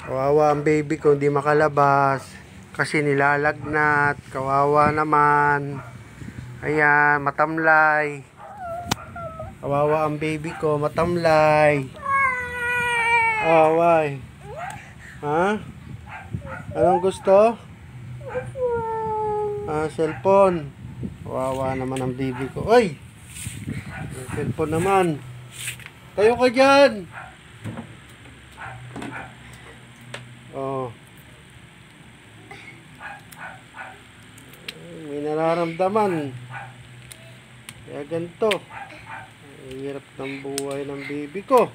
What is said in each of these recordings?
Kawawa ang baby ko, hindi makalabas. Kasi nilalagnat. Kawawa naman. Ayan, matamlay. Kawawa ang baby ko, matamlay. Away. Ha? Anong gusto? Cellphone. Kawawa naman ang baby ko. Ay! Cellphone naman. Tayo ka dyan. Oh. May nararamdaman. Kaya ganito. Ang hirap ng buhay ng baby ko.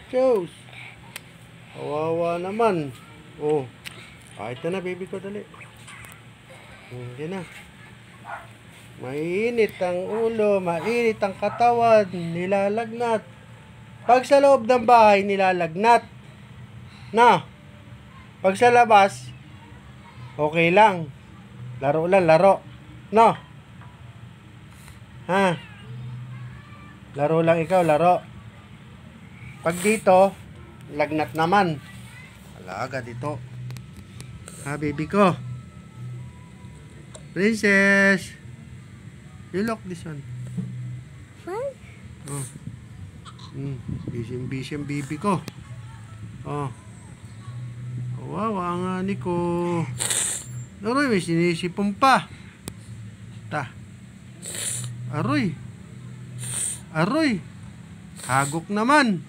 Diyos. Kawawa naman. Oh. Kahit na baby ko, dali. Hindi na. Mainit ang ulo, mainit ang katawan, nilalagnat. Pag sa loob ng bahay, nilalagnat. Na. Pag sa labas, okay lang. Laro lang, laro. No? Ha? Laro lang ikaw, laro. Pag dito, lagnat naman. Alaga dito. Ha, baby ko? Princess! You look this one. What? Oh. Busy ang baby ko. Oh. Kawawa nga ni ko. Aroy, may sinisipon pa. Ta. Aroy. Aroy. Hagok naman.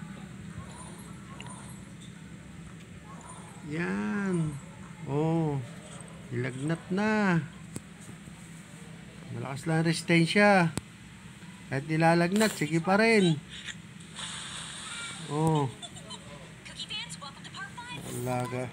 Yan. Oh. Ilagnat na. Malakas lang resistensya. Kahit nilalagnat, sige pa rin. Oh. Alaga.